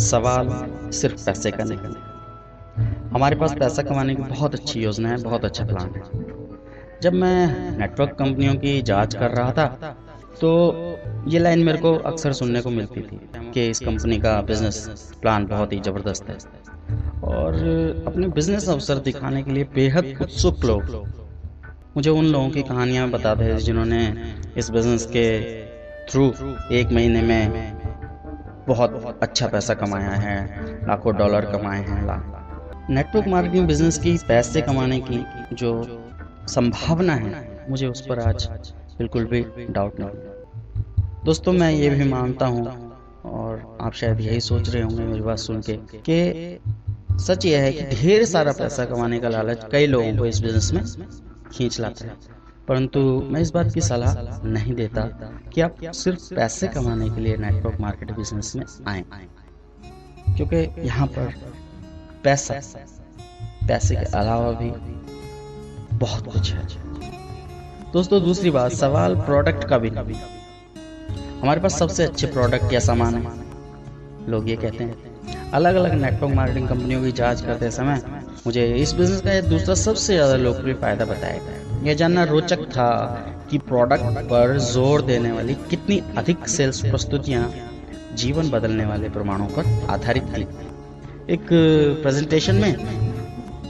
सवाल सिर्फ पैसे का नहीं। हमारे पास पैसा कमाने की बहुत अच्छी योजना है, बहुत अच्छा प्लान है। जब मैं नेटवर्क कंपनियों की जांच कर रहा था तो ये लाइन मेरे को अक्सर सुनने को मिलती थी कि इस कंपनी का बिजनेस प्लान बहुत ही ज़बरदस्त है और अपने बिजनेस अवसर दिखाने के लिए बेहद उत्सुक लोग मुझे उन लोगों की कहानियां बताते थे जिन्होंने इस बिजनेस के थ्रू एक महीने में बहुत अच्छा पैसा कमाया है, लाखों डॉलर कमाए हैं। नेटवर्क मार्केटिंग बिजनेस की पैसे कमाने की जो संभावना है, मुझे उस पर आज बिल्कुल भी डाउट नहीं। दोस्तों, मैं ये भी मानता हूँ और आप शायद यही सोच रहे होंगे मेरी बात सुन के कि सच यह है कि ढेर सारा पैसा कमाने का लालच कई लोगों को इस बिजनेस में खींच लाता है, परंतु मैं इस बात की सलाह नहीं देता कि आप सिर्फ पैसे कमाने के लिए नेटवर्क मार्केटिंग बिजनेस में आएं, क्योंकि यहाँ पर पैसे के अलावा भी बहुत कुछ है। दोस्तों, दूसरी बात, सवाल प्रोडक्ट का भी नहीं। हमारे पास सबसे अच्छे प्रोडक्ट या सामान है, लोग ये कहते हैं। अलग अलग नेटवर्क मार्केटिंग कंपनियों की जांच करते समय मुझे इस बिजनेस का दूसरा सबसे ज़्यादा लोकप्रिय फायदा बताया गया। यह जानना रोचक था कि प्रोडक्ट पर जोर देने वाली कितनी अधिक सेल्स प्रस्तुतियां जीवन बदलने वाले प्रमाणों पर आधारित थी। एक प्रेजेंटेशन में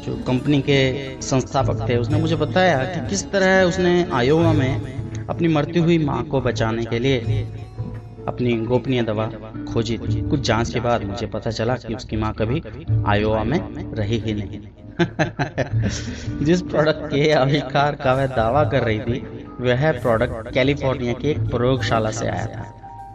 जो कंपनी के संस्थापक थे उसने मुझे बताया कि किस तरह उसने आयोवा में अपनी मरती हुई मां को बचाने के लिए अपनी गोपनीय दवा खोजी थी। कुछ जांच के बाद मुझे पता चला कि उसकी मां कभी आयोवा में रही ही नहीं। जिस प्रोडक्ट के आविष्कार का वह दावा कर रही थी, वह प्रोडक्ट कैलिफोर्निया की एक प्रयोगशाला से आया था,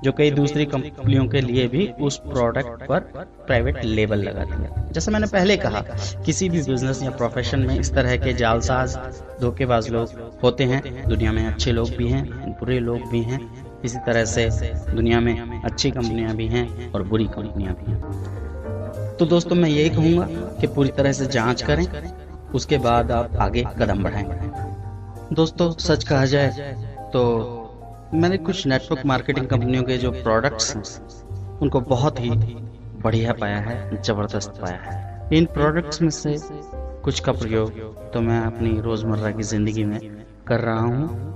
जो कई दूसरी कंपनियों के लिए भी उस प्रोडक्ट पर प्राइवेट लेबल लगा दिया। जैसा मैंने पहले कहा, किसी भी बिजनेस या प्रोफेशन में इस तरह के जालसाज, धोखेबाज लोग होते हैं। दुनिया में अच्छे लोग भी हैं, बुरे लोग भी हैं। इसी तरह से दुनिया में अच्छी कंपनियां भी हैं और बुरी कंपनियां भी हैं। तो दोस्तों, मैं यही कहूँगा कि पूरी तरह से जांच करें, उसके बाद आप आगे कदम बढ़ाएं। दोस्तों, सच कहा जाए तो मैंने कुछ नेटवर्क मार्केटिंग कंपनियों के जो प्रोडक्ट्स हैं उनको बहुत ही बढ़िया पाया है, ज़बरदस्त पाया है। इन प्रोडक्ट्स में से कुछ का प्रयोग तो मैं अपनी रोज़मर्रा की ज़िंदगी में कर रहा हूँ।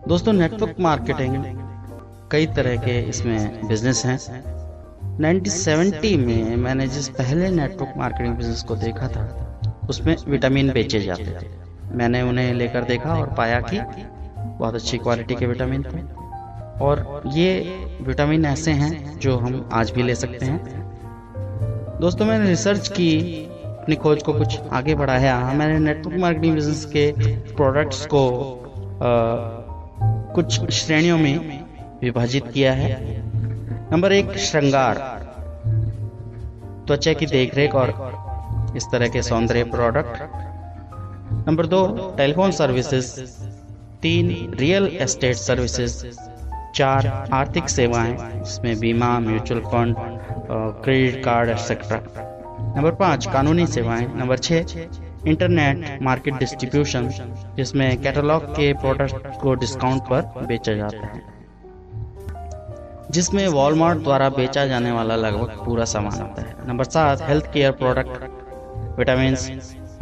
दोस्तों, नेटवर्क मार्केटिंग कई तरह के इसमें बिजनेस हैं। 1970 में मैंने जिस पहले नेटवर्क मार्केटिंग बिजनेस को देखा था, उसमें विटामिन बेचे जाते थे। मैंने उन्हें लेकर देखा और पाया कि बहुत अच्छी क्वालिटी के विटामिन थे, और ये विटामिन ऐसे हैं जो हम आज भी ले सकते हैं। दोस्तों, मैंने रिसर्च की, अपनी खोज को कुछ आगे बढ़ाया। मैंने नेटवर्क मार्केटिंग बिजनेस के प्रोडक्ट्स को कुछ श्रेणियों में विभाजित किया है। नंबर 1, श्रृंगार, त्वचा की देखरेख और इस तरह के सौंदर्य product. Number 2, telephone services. 3, real estate services. 4, आर्थिक सेवाएं, जिसमें बीमा, mutual fund, credit card etcetera. Number 5, कानूनी सेवाएं। नंबर 6, इंटरनेट मार्केट डिस्ट्रीब्यूशन, जिसमें कैटलॉग के प्रोडक्ट को डिस्काउंट पर बेचा जाता है, जिसमें वॉलमार्ट द्वारा बेचा जाने वाला लगभग पूरा सामान आता है। Number 7, health care product, vitamins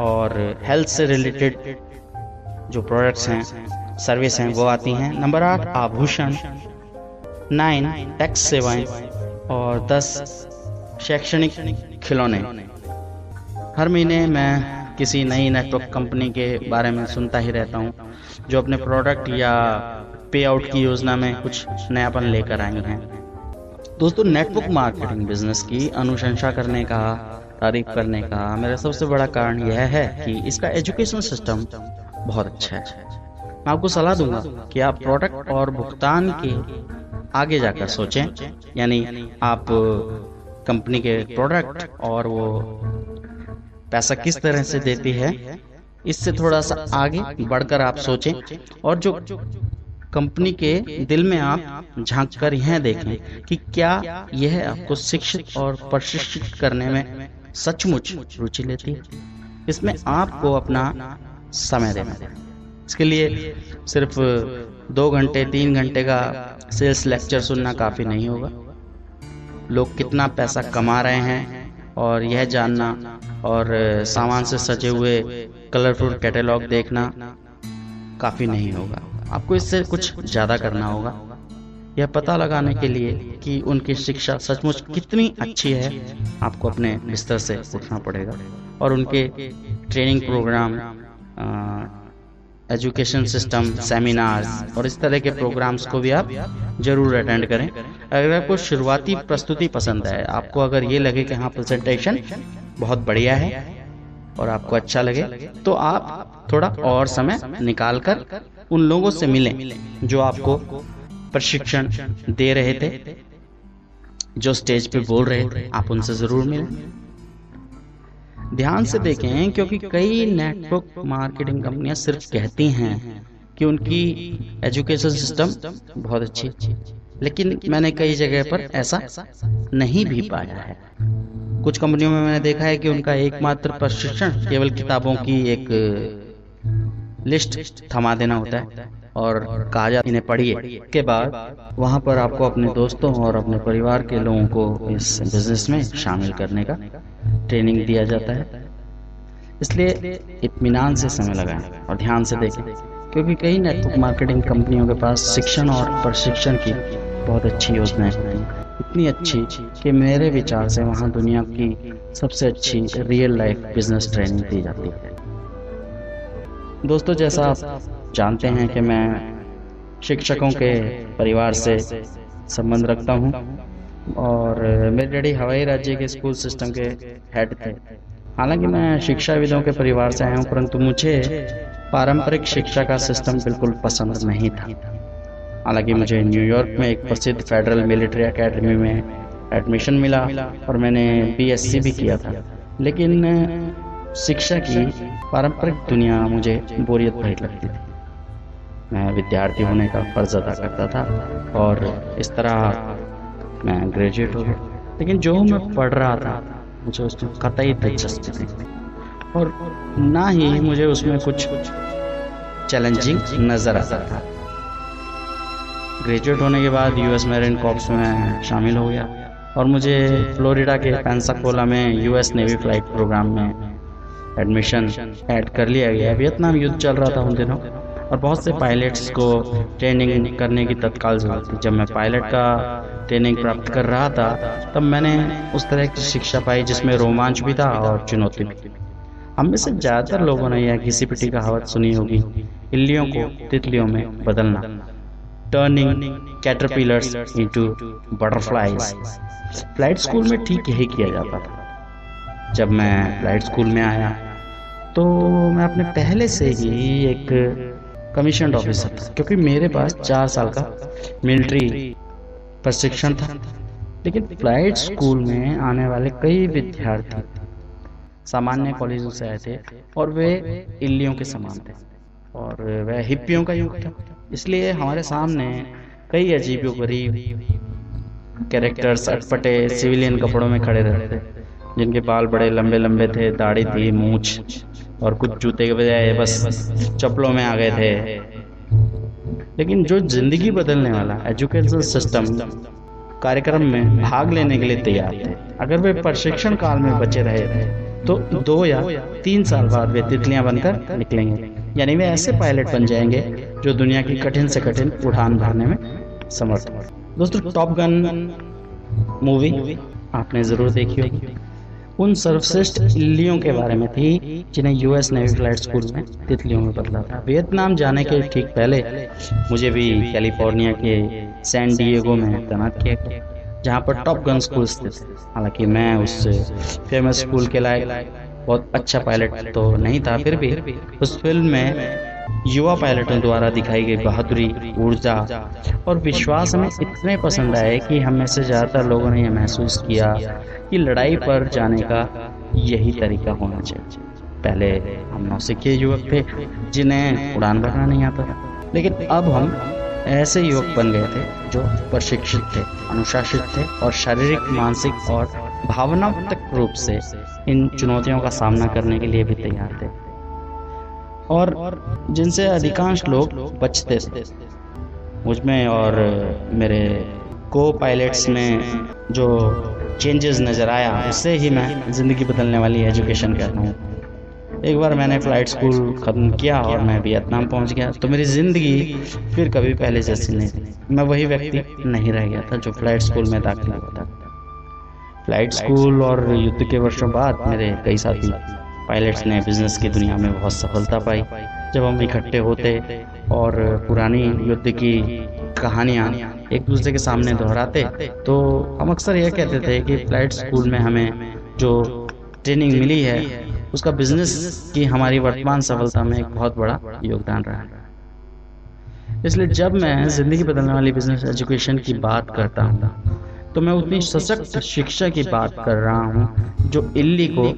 और हेल्थ से रिलेटेड जो प्रोडक्ट्स हैं, सर्विस हैं, वो आती हैं। नंबर 8, आभूषण। 9, टैक्स सेवाएं और 10, शैक्षणिक खिलौने। हर महीने मैं किसी नई नेटवर्क कंपनी के बारे में सुनता ही रहता हूँ जो अपने प्रोडक्ट या पे आउट की योजना में कुछ नयापन लेकर आई हैं। दोस्तों, नेटवर्क मार्केटिंग बिजनेस की अनुशंसा करने का, तारीफ करने का मेरा सबसे बड़ा कारण यह है कि इसका एजुकेशन सिस्टम बहुत अच्छा है। मैं आपको सलाह दूंगा कि आप प्रोडक्ट और भुगतान के आगे जाकर सोचें, यानी आप कंपनी के प्रोडक्ट और वो पैसा किस तरह से देती है, इससे थोड़ा सा आगे बढ़कर आप सोचें, और जो कंपनी के दिल में आप झांक कर यह देखें कि क्या यह आपको शिक्षित और प्रशिक्षित करने में सचमुच रुचि लेती है। इसमें आपको अपना समय देना है। इसके लिए सिर्फ 2 घंटे 3 घंटे का सेल्स लेक्चर सुनना काफ़ी नहीं होगा। लोग कितना पैसा कमा रहे हैं, और यह जानना और सामान से सजे हुए कलरफुल कैटलॉग देखना काफ़ी नहीं होगा। आपको इससे कुछ ज़्यादा करना होगा, यह पता लगाने के लिए कि उनकी शिक्षा सचमुच कितनी अच्छी है। आपको अपने बिस्तर से उठना पड़ेगा और उनके training programme, education system, seminars और इस तरह के प्रोग्राम्स को भी आप ज़रूर अटेंड करें। अगर आपको शुरुआती प्रस्तुति पसंद है, आपको अगर ये लगे कि हाँ प्रेजेंटेशन बहुत बढ़िया है और आपको अच्छा लगे, तो आप थोड़ा और समय निकाल कर उन लोगों से मिलें जो आपको प्रशिक्षण दे रहे थे, जो स्टेज पे बोल रहे थे। आप उनसे ज़रूर मिलें। ध्यान से देखें, क्योंकि कई नेटवर्क मार्केटिंग कंपनियां सिर्फ कहती हैं कि उनकी एजुकेशन सिस्टम बहुत अच्छी, लेकिन मैंने कई जगह पर ऐसा नहीं भी पाया है। कुछ कंपनियों में मैंने देखा है कि उनका एकमात्र प्रशिक्षण केवल किताबों की एक लिस्ट थमा देना होता है और कहा जाता है इन्हें पढ़िए। के बाद वहां पर आपको अपने दोस्तों और अपने परिवार के लोगों को इस बिजनेस में शामिल करने का ट्रेनिंग दिया जाता है। इसलिए इत्मीनान से समय लगाएं और ध्यान से देखें, क्योंकि कई नेटवर्क मार्केटिंग कंपनियों के पास शिक्षण और प्रशिक्षण की बहुत अच्छी योजनाएं होती हैं, इतनी अच्छी कि मेरे विचार से वहाँ दुनिया की सबसे अच्छी रियल लाइफ बिजनेस ट्रेनिंग दी जाती है। दोस्तों, जैसा आप जानते हैं कि मैं शिक्षकों के परिवार से संबंध रखता हूं और मेरे डैडी हवाई राज्य के स्कूल सिस्टम के हेड थे। हालांकि मैं शिक्षाविदों के परिवार से आया हूं, परंतु मुझे पारंपरिक शिक्षा का सिस्टम बिल्कुल पसंद नहीं था। हालांकि मुझे न्यूयॉर्क में एक प्रसिद्ध फेडरल मिलिट्री एकेडमी में एडमिशन मिला और मैंने बीएससी भी किया था, लेकिन शिक्षा की पारंपरिक दुनिया मुझे बोरियत भरी लगती थी। मैं विद्यार्थी होने का फर्ज अदा करता था और इस तरह मैं ग्रेजुएट हो गया, लेकिन जो मैं पढ़ रहा था मुझे उसमें कतई दिलचस्पी नहीं और ना ही मुझे उसमें कुछ चैलेंजिंग नज़र आता था। ग्रेजुएट होने के बाद यूएस मैरीन कॉर्प्स में शामिल हो गया और मुझे फ्लोरिडा के पेंसाकोला में यूएस नेवी फ्लाइट प्रोग्राम में एडमिशन ऐड कर लिया गया। वियतनाम युद्ध चल रहा था उन दिनों और बहुत से पायलट्स को ट्रेनिंग करने की तत्काल जरूरत थी। जब मैं पायलट का ट्रेनिंग प्राप्त कर रहा था, तब मैंने उस तरह की शिक्षा पाई जिसमें रोमांच भी था और चुनौती भी। हम में से ज़्यादातर लोगों ने यह घिसी-पिटी कहावत सुनी होगी, इल्लियों को तितलियों में बदलना, turning caterpillars into butterflies. Flight school में ठीक यही किया जाता था। जब मैं फ्लाइट स्कूल में आया तो मैं अपने पहले से ही एक कमीशन्ड ऑफिसर था, क्योंकि मेरे पास 4 साल का मिलिट्री प्रशिक्षण था। लेकिन फ्लाइट स्कूल में आने वाले कई विद्यार्थी सामान्य कॉलेजों से आए थे और वे इल्लियों के समान थे और वह हिप्पियों का युग था। इसलिए हमारे सामने कई अजीबोगरीब कैरेक्टर्स अटपटे सिविलियन कपड़ों में खड़े रहते थे, जिनके बाल बड़े लंबे लंबे थे, दाढ़ी थी, मूछ और कुछ जूते के बजाय बस चप्पलों में आ गए थे। लेकिन जो जिंदगी बदलने वाला एजुकेशन सिस्टम कार्यक्रम में भाग लेने के लिए तैयार थे, अगर वे प्रशिक्षण काल में बचे रहे तो 2 या 3 साल बाद वे तितलियां बनकर निकलेंगे, यानी वे ऐसे पायलट बन जाएंगे जो दुनिया की कठिन से कठिन उड़ान भरने में समर्थ हो। दोस्तों, टॉप गन मूवी आपने जरूर देखी होगी। उन सर्वश्रेष्ठ इल्लियों के बारे में थी जिन्हें यूएस नेवी फ्लाइट स्कूल में तितलियों में बदला था। वियतनाम जाने के ठीक पहले मुझे भी कैलिफोर्निया के सैन डिएगो में तैनात किया गया, जहाँ पर टॉप गन स्कूल स्थित। हालांकि मैं उस फेमस स्कूल के लायक बहुत अच्छा पायलट तो नहीं था, फिर भी उस फिल्म में युवा पायलटों द्वारा दिखाई गई बहादुरी, ऊर्जा और विश्वास हमें इतने पसंद आए कि हम में से ज़्यादातर लोगों ने यह महसूस किया कि लड़ाई पर जाने का यही तरीका होना चाहिए। पहले हम नौसिखिए युवक थे जिन्हें उड़ान भरना नहीं आता था, लेकिन अब हम ऐसे युवक बन गए थे जो प्रशिक्षित थे, अनुशासित थे और शारीरिक, मानसिक और भावनात्मक रूप से इन चुनौतियों का सामना करने के लिए भी तैयार थे और जिनसे अधिकांश लोग बचते थे। मुझमें और मेरे को पायलट्स में जो चेंजेस नज़र आया, उससे ही मैं ज़िंदगी बदलने वाली एजुकेशन कहता हूँ। एक बार मैंने फ़्लाइट स्कूल ख़त्म किया और मैं वियतनाम पहुँच गया, तो मेरी ज़िंदगी फिर कभी पहले जैसी नहीं थी। मैं वही व्यक्ति नहीं रह गया था जो फ़्लाइट स्कूल में दाखिल हुआ था। फ़्लाइट स्कूल और युद्ध के वर्षों बाद मेरे कई साथी पायलट्स ने बिज़नेस की दुनिया में बहुत सफलता पाई। जब हम इकट्ठे होते और पुरानी युद्ध की कहानियाँ एक दूसरे के सामने दोहराते, तो हम अक्सर यह कहते थे कि फ़्लाइट स्कूल में हमें जो ट्रेनिंग मिली है उसका बिजनेस की हमारी वर्तमान सफलता में एक बहुत बड़ा योगदान रहा है। इसलिए जब मैं ज़िंदगी बदलने वाली बिजनेस एजुकेशन की बात करता हूँ तो मैं उतनी सशक्त शिक्षा की बात कर रहा हूँ जो इल्ली को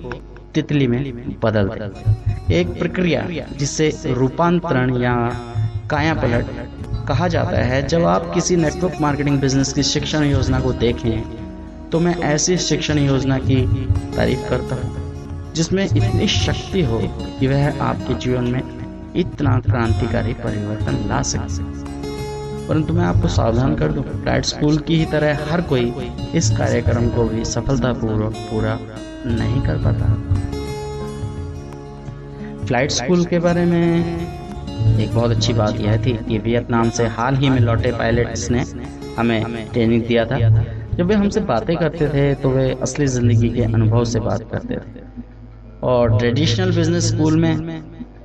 तितली में बदल दे। एक प्रक्रिया जिसे रूपांतरण या काया पलट कहा जाता है। जब आप किसी नेटवर्क मार्केटिंग बिजनेस की शिक्षण योजना को देखें तो मैं ऐसी शिक्षण योजना की तारीफ करता हूँ जिसमें इतनी शक्ति हो कि वह आपके जीवन में इतना क्रांतिकारी परिवर्तन ला सके। परंतु मैं आपको सावधान कर दूं, फ़्लाइट स्कूल की ही तरह हर कोई इस कार्यक्रम को भी सफलतापूर्वक पूरा नहीं कर पाता। फ़्लाइट स्कूल के बारे में एक बहुत अच्छी बात यह थी कि वियतनाम से हाल ही में लौटे पायलट्स ने हमें ट्रेनिंग दिया था। जब वे हमसे बातें करते थे तो वे असली ज़िंदगी के अनुभव से बात करते थे। और ट्रेडिशनल बिजनेस स्कूल में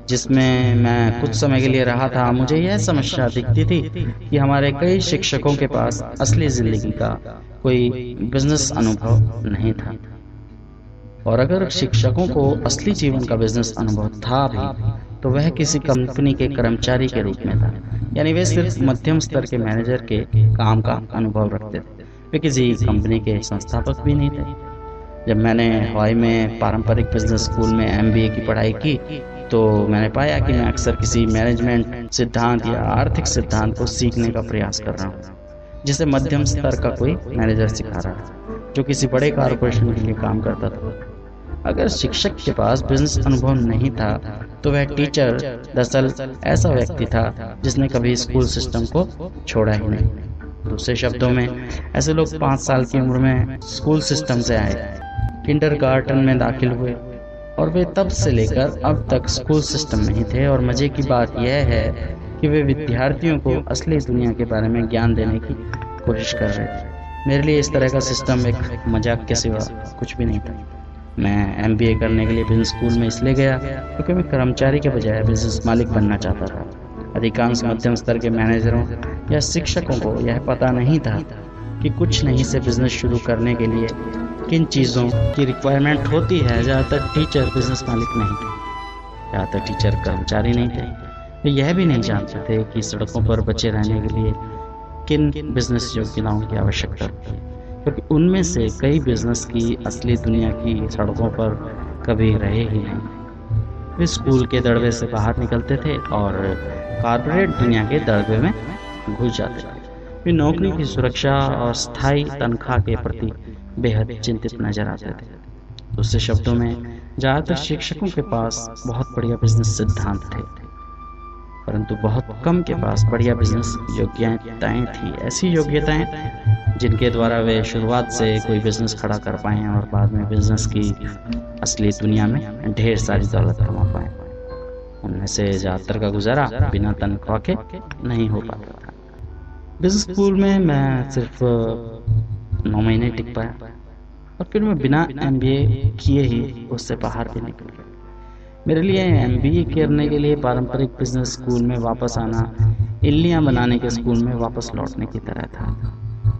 जिसमें मैं कुछ समय के लिए रहा था, मुझे यह समस्या दिखती थी कि हमारे कई शिक्षकों के पास असली ज़िंदगी का कोई बिजनेस अनुभव नहीं था। और अगर शिक्षकों को असली जीवन का बिजनेस अनुभव था भी तो वह किसी कंपनी के कर्मचारी के रूप में था, यानी वे सिर्फ मध्यम स्तर के मैनेजर के काम का अनुभव रखते थे। वे किसी कंपनी के संस्थापक भी नहीं थे। जब मैंने हवाई में पारंपरिक बिजनेस स्कूल में MBA की पढ़ाई की तो मैंने पाया कि मैं अक्सर किसी मैनेजमेंट सिद्धांत या आर्थिक सिद्धांत को सीखने का प्रयास कर रहा हूँ जिसे मध्यम स्तर का कोई मैनेजर सिखा रहा है जो किसी बड़े कॉरपोरेशन के लिए काम करता था। अगर शिक्षक के पास बिजनेस अनुभव नहीं था तो वह टीचर दरअसल ऐसा व्यक्ति था जिसने कभी स्कूल सिस्टम को छोड़ा ही नहीं। दूसरे शब्दों में, ऐसे लोग 5 साल की उम्र में स्कूल सिस्टम से आए, किंडरगार्टन में दाखिल हुए और वे तब से लेकर अब तक स्कूल सिस्टम में ही थे। और मज़े की बात यह है कि वे विद्यार्थियों को असली दुनिया के बारे में ज्ञान देने की कोशिश कर रहे थे। मेरे लिए इस तरह का सिस्टम एक मजाक के सिवा कुछ भी नहीं था। मैं MBA करने के लिए बिजनेस स्कूल में इसलिए गया क्योंकि मैं कर्मचारी के बजाय बिजनेस मालिक बनना चाहता था। अधिकांश मध्यम स्तर के मैनेजरों या शिक्षकों को यह पता नहीं था कि कुछ नहीं से बिजनेस शुरू करने के लिए किन चीज़ों की रिक्वायरमेंट होती है। ज़्यादातर टीचर बिजनेस मालिक नहीं थे, ज़्यादातर टीचर कर्मचारी नहीं थे। वे यह भी नहीं जानते थे कि सड़कों पर बचे रहने के लिए किन बिजनेस योग्यताओं की आवश्यकता होती है, क्योंकि उनमें से कई बिजनेस की असली दुनिया की सड़कों पर कभी रहे ही नहीं। वे स्कूल के दड़बे से बाहर निकलते थे और कॉर्पोरेट दुनिया के दड़बे में घुस जाते थे। वे नौकरी की सुरक्षा और स्थायी तनख्वाह के प्रति बेहद चिंतित नजर आते थे। दूसरे शब्दों में, ज़्यादातर शिक्षकों के पास बहुत बढ़िया बिजनेस सिद्धांत थे, परंतु बहुत कम के पास बढ़िया बिजनेस योग्यताएं थी। ऐसी योग्यताएं जिनके द्वारा वे शुरुआत से कोई बिजनेस खड़ा कर पाएं और बाद में बिजनेस की असली दुनिया में ढेर सारी दौलत कमा पाएं। उनमें से ज़्यादातर का गुजारा बिना तनख्वाह के नहीं हो पाता था। बिजनेस स्कूल में मैं सिर्फ 9 महीने टिक पाया और फिर मैं बिना MBA किए ही उससे बाहर भी निकल गया। मेरे लिए MBA करने के लिए पारंपरिक बिजनेस स्कूल में वापस आना इल्लियाँ बनाने के स्कूल में वापस लौटने की तरह था।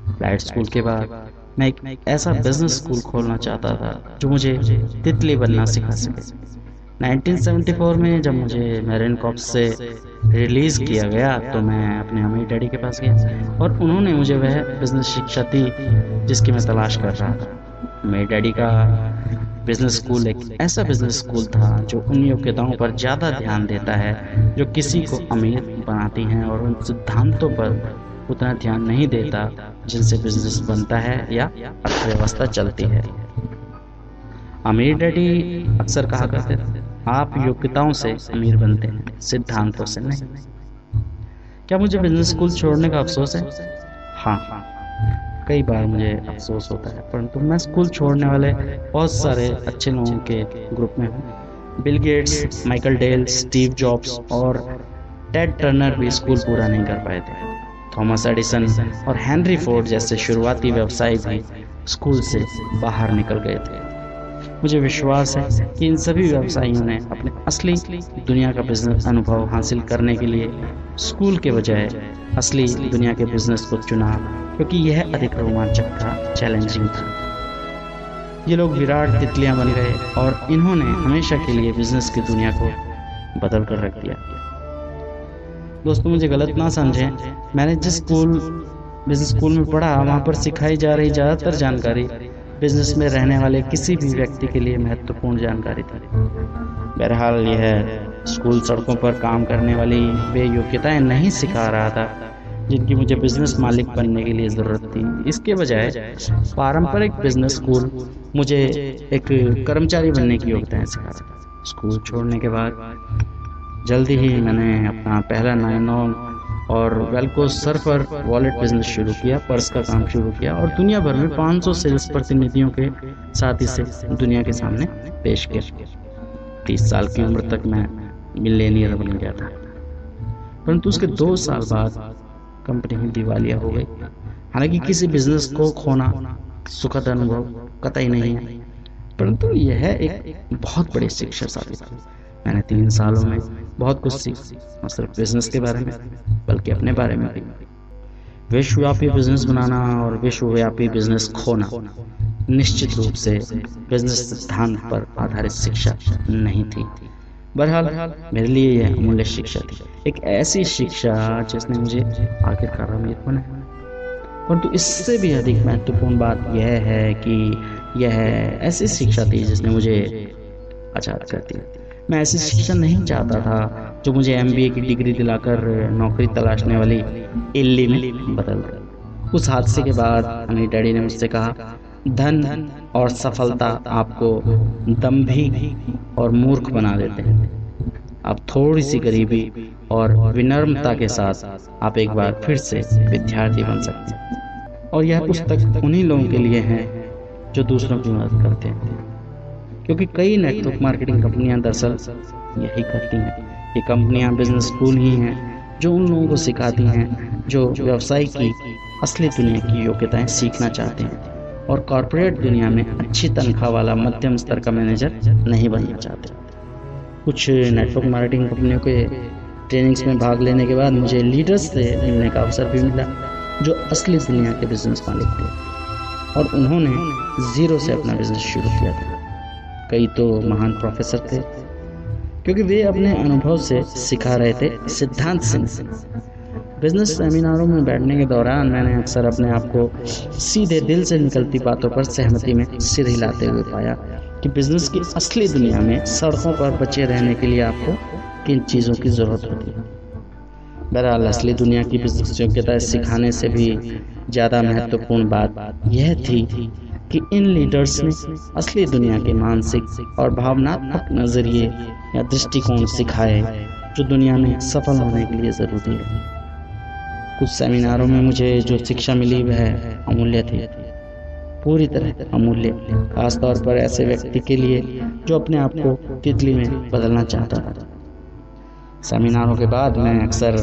फ़्लाइट स्कूल के बाद मैं एक ऐसा बिजनेस स्कूल खोलना चाहता था जो मुझे तितली बनना सिखा सके। 1974 में जब मुझे मेरिन कॉर्प्स से रिलीज़ किया गया तो मैं अपने अमीर डैडी के पास गया और उन्होंने मुझे वह बिजनेस शिक्षा दी जिसकी मैं तलाश कर रहा था। मेरे डैडी का बिजनेस स्कूल एक ऐसा बिजनेस स्कूल था जो उन योग्यताओं पर ज़्यादा ध्यान देता है जो किसी को अमीर बनाती हैं और उन सिद्धांतों पर उतना ध्यान नहीं देता जिनसे बिजनेस बनता है या अर्थव्यवस्था चलती है। अमीर डैडी अक्सर कहा करते थे, आप योग्यताओं से अमीर बनते हैं, सिद्धांतों से नहीं। क्या मुझे बिजनेस स्कूल छोड़ने का अफसोस है? हाँ, कई बार मुझे अफसोस होता है, परंतु मैं स्कूल छोड़ने वाले बहुत सारे अच्छे लोगों के ग्रुप में हूँ। Bill Gates, Michael Dell, Steve jobs और टेड टर्नर भी स्कूल पूरा नहीं कर पाए थे। थॉमस एडिसन और हेनरी फोर्ड जैसे शुरुआती व्यवसायी भी स्कूल से बाहर निकल गए थे। मुझे विश्वास है कि इन सभी व्यवसायियों ने अपने असली दुनिया का बिजनेस अनुभव हासिल करने के लिए स्कूल के बजाय असली दुनिया के बिजनेस को चुना, क्योंकि यह अधिक रोमांचक था, चैलेंजिंग था। ये लोग विराट तितलियां बन गए और इन्होंने हमेशा के लिए बिजनेस की दुनिया को बदल कर रख दिया। दोस्तों, मुझे गलत ना समझें, मैंने जिस बिजनेस स्कूल में पढ़ा वहाँ पर सिखाई जा रही ज़्यादातर जानकारी बिजनेस में रहने वाले किसी भी व्यक्ति के लिए महत्वपूर्ण जानकारी थी। बहरहाल यह स्कूल सड़कों पर काम करने वाली वे योग्यताएं नहीं सिखा रहा था जिनकी मुझे बिजनेस मालिक बनने के लिए ज़रूरत थी। इसके बजाय पारंपरिक बिजनेस स्कूल मुझे एक कर्मचारी बनने की योग्यताएं सिखा रहा था। स्कूल छोड़ने के बाद जल्दी ही मैंने अपना पहला 9 और वेल्को सर्फर वॉलेट बिजनेस शुरू किया, पर्स का काम शुरू किया और दुनिया भर में 500 सेल्स प्रतिनिधियों के साथ इसे दुनिया के सामने पेश किया। 30 साल की उम्र तक मैं मिलेनियर बन गया था, परंतु उसके 2 साल बाद कंपनी ही दिवालिया हो गई। हालांकि किसी बिजनेस को खोना सुखद अनुभव कतई नहीं है, परंतु यह एक बहुत बड़ी शिक्षा साबित हुई। मैंने 3 सालों में बहुत कुछ सीखा, न सिर्फ बिजनेस के बारे में बल्कि अपने बारे में भी। विश्वव्यापी बिजनेस बनाना और विश्वव्यापी बिजनेस खोना निश्चित रूप से बिजनेस सिद्धांत पर आधारित शिक्षा नहीं थी। बहरहाल मेरे लिए यह अमूल्य शिक्षा थी, एक ऐसी शिक्षा जिसने मुझे आखिरकार अमीर बनाया। परंतु इससे भी अधिक महत्वपूर्ण बात यह है कि यह ऐसी शिक्षा थी जिसने मुझे आजाद कर दिया। मैं ऐसी शिक्षा नहीं चाहता था जो मुझे MBA की डिग्री दिलाकर नौकरी तलाशने वाली इल्ली में बदल दे। उस हादसे के बाद मेरे डैडी ने मुझसे कहा, धन और सफलता आपको दंभी और मूर्ख बना देते हैं। आप थोड़ी सी गरीबी और विनम्रता के साथ आप एक बार फिर से विद्यार्थी बन सकते हैं। और यह पुस्तक उन्हीं लोगों के लिए है जो दूसरों की मदद करते हैं, क्योंकि कई नेटवर्क मार्केटिंग कंपनियां दरअसल यही करती हैं। ये कंपनियां बिजनेस स्कूल ही हैं जो उन लोगों को सिखाती हैं जो व्यवसाय की असली दुनिया की योग्यताएं सीखना चाहते हैं और कॉर्पोरेट दुनिया में अच्छी तनख्वाह वाला मध्यम स्तर का मैनेजर नहीं बनना चाहते। कुछ नेटवर्क मार्केटिंग कंपनियों के ट्रेनिंग्स में भाग लेने के बाद मुझे लीडर्स से मिलने का अवसर भी मिला जो असली दुनिया के बिजनेस मालिक थे और उन्होंने जीरो से अपना बिजनेस शुरू किया था। कई तो महान प्रोफेसर थे क्योंकि वे अपने अनुभव से सिखा रहे थे, सिद्धांत से। बिजनेस सेमिनारों में बैठने के दौरान मैंने अक्सर अपने आप को सीधे दिल से निकलती बातों पर सहमति में सिर हिलाते हुए पाया कि बिजनेस की असली दुनिया में सड़कों पर बचे रहने के लिए आपको किन चीज़ों की ज़रूरत होती है। बहरहाल असली दुनिया की बिजनेस योग्यता सिखाने से भी ज़्यादा महत्वपूर्ण बात यह थी कि इन लीडर्स ने असली दुनिया के मानसिक और भावनात्मक नज़रिए या दृष्टिकोण सिखाए जो दुनिया में सफल होने के लिए ज़रूरी है। कुछ सेमिनारों में मुझे जो शिक्षा मिली वह अमूल्य थी, पूरी तरह अमूल्य, खासतौर पर ऐसे व्यक्ति के लिए जो अपने आप को तितली में बदलना चाहता था। सेमिनारों के बाद मैं अक्सर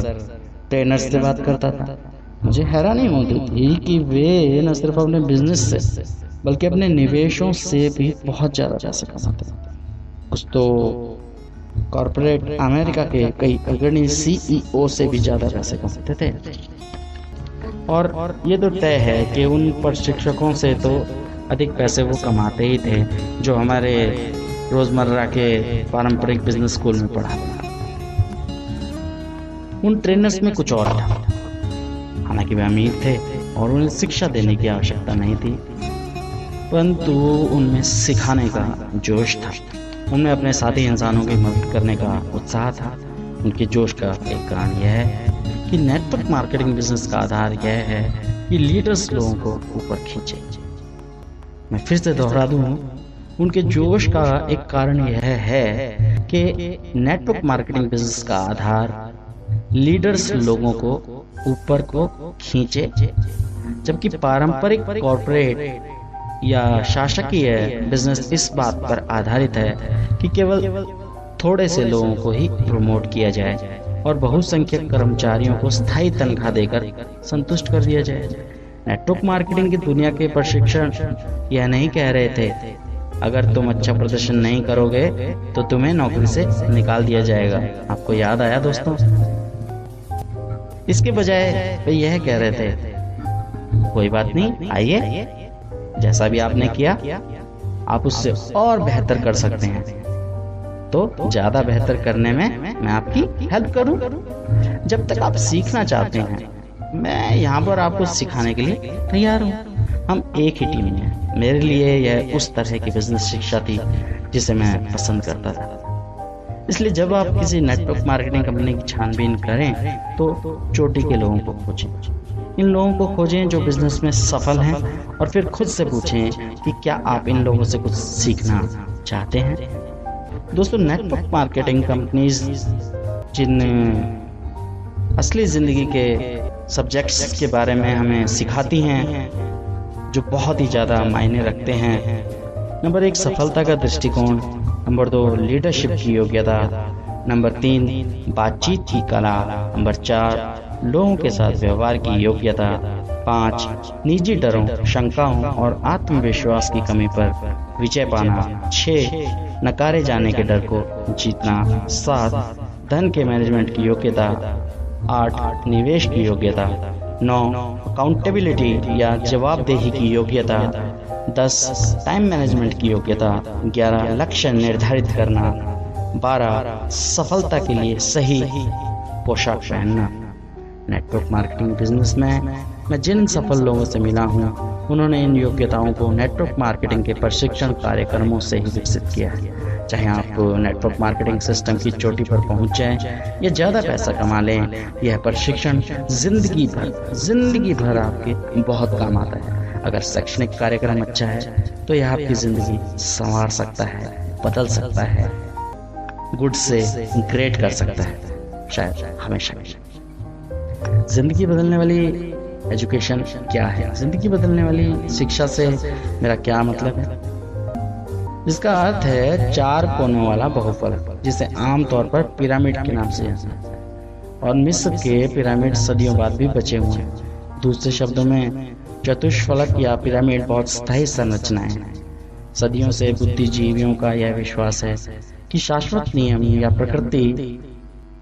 ट्रेनर्स से बात करता था। मुझे हैरानी होती थी कि वे न सिर्फ अपने बिजनेस से बल्कि अपने निवेशों से भी बहुत ज़्यादा पैसे कमाते हैं। कुछ तो कॉर्पोरेट अमेरिका के कई अग्रणी CEO से भी ज़्यादा पैसे कमाते थे। और ये तो तय है कि उन प्रशिक्षकों से तो अधिक पैसे वो कमाते ही थे जो हमारे रोज़मर्रा के पारंपरिक बिजनेस स्कूल में पढ़ा। उन ट्रेनर्स में कुछ और था। हालांकि वे अमीर थे और उन्हें शिक्षा देने की आवश्यकता नहीं थी, परंतु उनमें सिखाने का जोश था। उनमें अपने साथी इंसानों की मदद करने का उत्साह था। उनके जोश का एक कारण यह है कि नेटवर्क मार्केटिंग बिजनेस का आधार यह है कि लीडर्स लोगों को ऊपर खींचे। मैं फिर से दोहरा दूं, उनके जोश का एक कारण यह है कि नेटवर्क मार्केटिंग बिजनेस का आधार लीडर्स लोगों को ऊपर को खींचे जबकि पारंपरिक कॉरपोरेट या शासकीय बिजनेस इस बात पर आधारित है कि केवल थोड़े से लोगों को ही प्रमोट किया जाए और बहुसंख्यक कर्मचारियों को स्थायी तनख्वाह देकर संतुष्ट कर दिया जाए। नेटवर्क मार्केटिंग की दुनिया के प्रशिक्षण यह नहीं कह रहे थे अगर तुम अच्छा प्रदर्शन नहीं करोगे तो तुम्हें नौकरी से निकाल दिया जाएगा। आपको याद आया दोस्तों? इसके बजाय वे यह कह रहे थे कोई बात नहीं, आइए, जैसा भी आपने किया आप उससे और बेहतर कर सकते हैं, तो ज्यादा बेहतर करने में मैं आपकी हेल्प करूं। जब तक आप सीखना चाहते हैं मैं यहाँ पर आपको सिखाने के लिए तैयार हूँ। हम एक ही टीम में हैं। मेरे लिए यह उस तरह की बिजनेस शिक्षा थी जिसे मैं पसंद करता था। इसलिए जब आप किसी नेटवर्क मार्केटिंग कंपनी की छानबीन करें तो चोटी के लोगों को खोजें। इन लोगों को खोजें जो बिजनेस में सफल हैं और फिर खुद से पूछें कि क्या आप इन लोगों से कुछ सीखना चाहते हैं। दोस्तों, नेटवर्क मार्केटिंग कंपनीज जिन असली ज़िंदगी के सब्जेक्ट्स के बारे में हमें सिखाती हैं जो बहुत ही ज़्यादा मायने रखते हैं। नंबर 1, सफलता का दृष्टिकोण। नंबर 2, लीडरशिप की योग्यता। नंबर 3, बातचीत की कला। नंबर 4, लोगों के साथ व्यवहार की योग्यता। 5, निजी डरों, शंकाओं और आत्मविश्वास की कमी पर विजय पाना। 6, नकारे जाने के डर को जीतना। 7, धन के मैनेजमेंट की योग्यता। 8, निवेश की योग्यता। 9, अकाउंटेबिलिटी या जवाबदेही की योग्यता। 10, टाइम मैनेजमेंट की योग्यता। 11, लक्ष्य निर्धारित करना। 12, सफलता के लिए सही पोशाक पहनना। नेटवर्क मार्केटिंग बिजनेस में मैं जिन सफल लोगों से मिला हूँ उन्होंने इन योग्यताओं को नेटवर्क मार्केटिंग के प्रशिक्षण कार्यक्रमों से ही विकसित किया है। चाहे आप नेटवर्क मार्केटिंग सिस्टम की चोटी पर पहुंच जाएं या ज़्यादा पैसा कमा लें, यह प्रशिक्षण जिंदगी भर आपके बहुत काम आता है। अगर शैक्षणिक कार्यक्रम अच्छा है तो यह आपकी ज़िंदगी संवार सकता है, बदल सकता है, गुड से ग्रेट कर सकता है, शायद हमेशा। जिंदगी बदलने वाली एजुकेशन क्या है? जिंदगी बदलने वाली शिक्षा से मेरा क्या मतलब है? जिसका अर्थ है 4 कोनों वाला बहुफलक, जिसे आमतौर पर पिरामिड के नाम से जानते हैं। और मिस्र के पिरामिड सदियों बाद भी बचे हुए हैं। दूसरे शब्दों में चतुष्फलक या पिरामिड बहुत स्थायी संरचनाएं हैं। सदियों से बुद्धिजीवियों का यह विश्वास है कि शाश्वत नियम या प्रकृति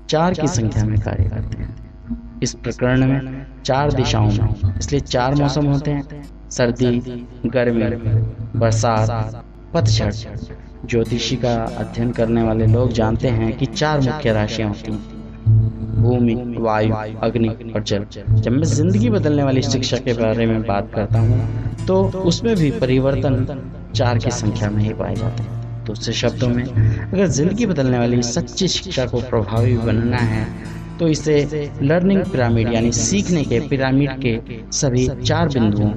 4 की संख्या में कार्य करते हैं। इस प्रकरण में 4 दिशाओं में इसलिए 4 मौसम होते हैं: सर्दी, गर्मी, बरसात, पतझड़। ज्योतिषी का अध्ययन करने वाले लोग जानते हैं कि 4 मुख्य राशियां होती हैं: भूमि, वायु, अग्नि और जल। जब मैं जिंदगी बदलने वाली शिक्षा के बारे में बात करता हूँ तो उसमें भी परिवर्तन 4 की संख्या में ही पाए जाते हैं। दूसरे शब्दों में, अगर जिंदगी बदलने वाली सच्ची शिक्षा को प्रभावी बनना है तो इसे लर्निंग पिरामिड यानी सीखने के पिरामिड के सभी 4 बिंदुओं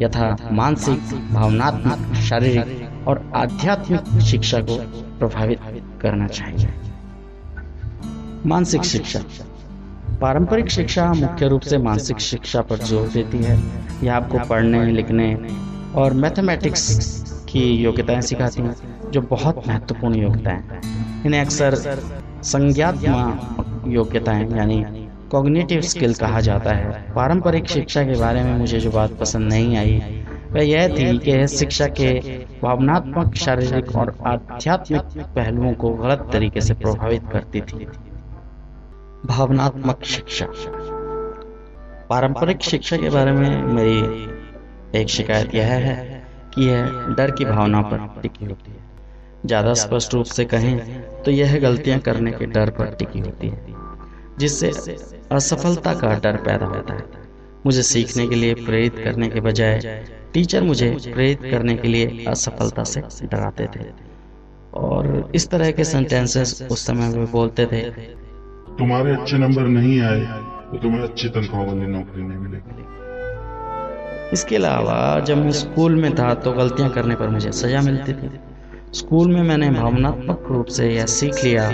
यथा मानसिक, भावनात्मक, शारीरिक और आध्यात्मिक शिक्षा को प्रभावित करना चाहिए। मानसिक शिक्षा। पारंपरिक शिक्षा मुख्य रूप से मानसिक शिक्षा पर जोर देती है। यह आपको पढ़ने, लिखने और मैथमेटिक्स की योग्यताएं सिखाती हैं, जो बहुत महत्वपूर्ण योग्यताएं हैं। इन्हें अक्सर संज्ञात्मक योग्यताएं यानी कॉग्निटिव स्किल कहा जाता है। पारंपरिक शिक्षा के बारे में मुझे जो बात पसंद नहीं आई वह यह थी कि यह शिक्षा के भावनात्मक, शारीरिक और आध्यात्मिक पहलुओं को गलत तरीके से प्रभावित करती थी। भावनात्मक शिक्षा। पारंपरिक शिक्षा के बारे में मेरी एक शिकायत यह है कि यह डर की भावना पर टिकी होती है। ज़्यादा स्पष्ट रूप से कहें तो यह गलतियां करने के डर पर टिकी होती है, जिससे असफलता का डर पैदा होता है। मुझे सीखने के लिए प्रेरित करने के बजाय टीचर मुझे प्रेरित करने के लिए असफलता से डराते थे, और इस तरह के सेंटेंसेस उस समय वे बोलते थे, तुम्हारे अच्छे नंबर नहीं आए तो तुम्हें अच्छी तनख्वाह वाली नौकरी नहीं मिलेगी। इसके अलावा जब मैं स्कूल में था तो गलतियां करने पर मुझे सजा मिलती थी। स्कूल में मैंने भावनात्मक रूप से यह सीख लिया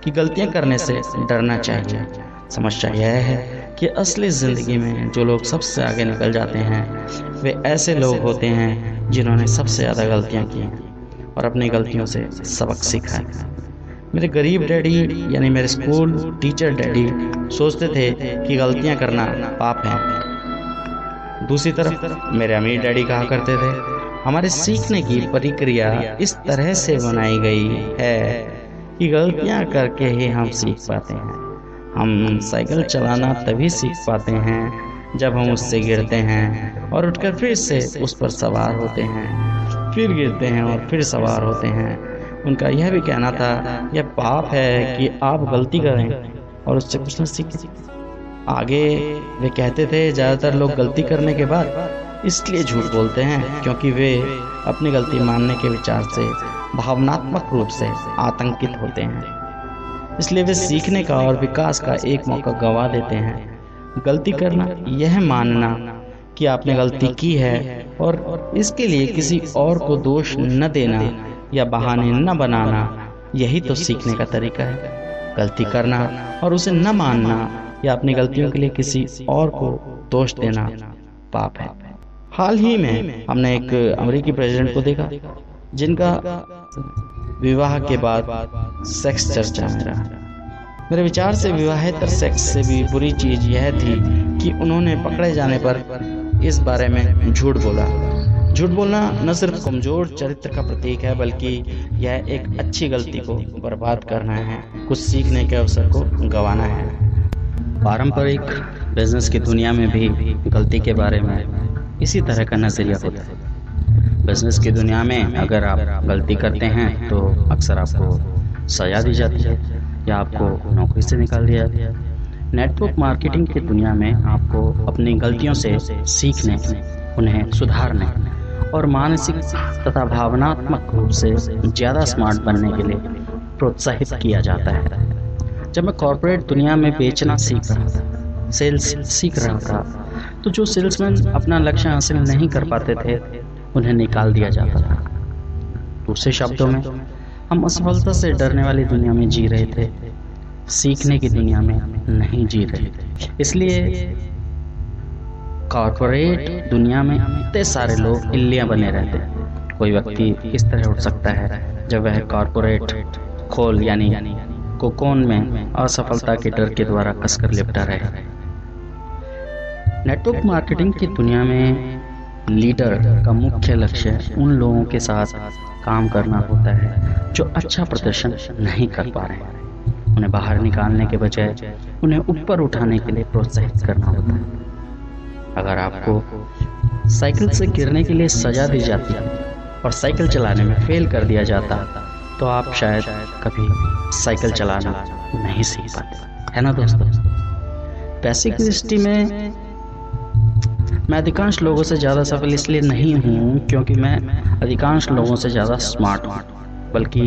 कि गलतियां करने से डरना चाहिए। समस्या यह है कि असली ज़िंदगी में जो लोग सबसे आगे निकल जाते हैं वे ऐसे लोग होते हैं जिन्होंने सबसे ज़्यादा गलतियां की हैं और अपनी गलतियों से सबक सीखा है। मेरे गरीब डैडी यानी मेरे स्कूल टीचर डैडी सोचते थे कि गलतियां करना पाप है। दूसरी तरफ मेरे अमीर डैडी कहा करते थे हमारे सीखने की प्रक्रिया इस तरह से बनाई गई है कि गलतियां करके ही हम सीख पाते हैं। हम साइकिल चलाना तभी सीख पाते हैं जब हम उससे गिरते हैं और उठकर फिर से उस पर सवार होते हैं, फिर गिरते हैं और फिर सवार होते हैं। उनका यह भी कहना था यह पाप है कि आप गलती करें और उससे कुछ न सीखें। आगे वे कहते थे ज़्यादातर लोग गलती करने के बाद इसलिए झूठ बोलते हैं क्योंकि वे अपनी गलती मानने के विचार से भावनात्मक रूप से आतंकित होते हैं, इसलिए वे सीखने का और विकास का एक मौका गंवा देते हैं। गलती करना यह मानना कि आपने गलती की है और इसके लिए किसी और को दोष न देना या बहाने न बनाना, यही तो सीखने का तरीका है। गलती करना और उसे न मानना या अपनी गलतियों के लिए किसी और को दोष देना पाप है। हाल ही में हमने एक अमेरिकी प्रेसिडेंट को देखा जिनका विवाह के बाद सेक्स चर्चा में रहा। मेरे विचार से विवाहेतर सेक्स से भी बुरी चीज यह थी कि उन्होंने पकड़े जाने पर इस बारे में झूठ बोला। झूठ बोलना न सिर्फ कमजोर चरित्र का प्रतीक है बल्कि यह एक अच्छी गलती को बर्बाद करना है, कुछ सीखने के अवसर को गंवाना है। पारंपरिक बिजनेस की दुनिया में भी गलती के बारे में इसी तरह का नजरिया होता है। बिजनेस की दुनिया में अगर आप गलती करते हैं तो अक्सर आपको सजा दी जाती है या आपको नौकरी से निकाल दिया जाता है। नेटवर्क मार्केटिंग की दुनिया में आपको अपनी गलतियों से सीखने, उन्हें सुधारने और मानसिक तथा भावनात्मक रूप से ज़्यादा स्मार्ट बनने के लिए प्रोत्साहित किया जाता है। जब मैं कॉर्पोरेट दुनिया में बेचना सीख रहा था, सेल्स सीख रहा था, तो जो सेल्समैन अपना लक्ष्य हासिल नहीं कर पाते थे उन्हें निकाल दिया जाता था। दूसरे शब्दों में हम असफलता से डरने वाली दुनिया में जी रहे थे, सीखने की दुनिया में नहीं जी रहे थे। इसलिए कॉर्पोरेट दुनिया में इतने सारे लोग इल्लियां बने रहते हैं। कोई व्यक्ति इस तरह उठ सकता है जब वह कॉर्पोरेट खोल यानी कोकोन में असफलता के डर के द्वारा कसकर लिपटा रहे। नेटवर्क मार्केटिंग की दुनिया में लीडर का मुख्य लक्ष्य उन लोगों के साथ काम करना होता है जो अच्छा प्रदर्शन नहीं कर पा रहे हैं। उन्हें बाहर निकालने के बजाय उन्हें ऊपर उठाने के लिए प्रोत्साहित करना होता है। अगर आपको साइकिल से गिरने के लिए सजा दी जाती और साइकिल चलाने में फेल कर दिया जाता तो आप शायद कभी साइकिल चलाना नहीं सीख पाते, है ना दोस्तों। पैसे की दृष्टि में मैं अधिकांश लोगों से ज़्यादा सफल इसलिए नहीं हूँ क्योंकि मैं अधिकांश लोगों से ज़्यादा स्मार्ट हूँ, बल्कि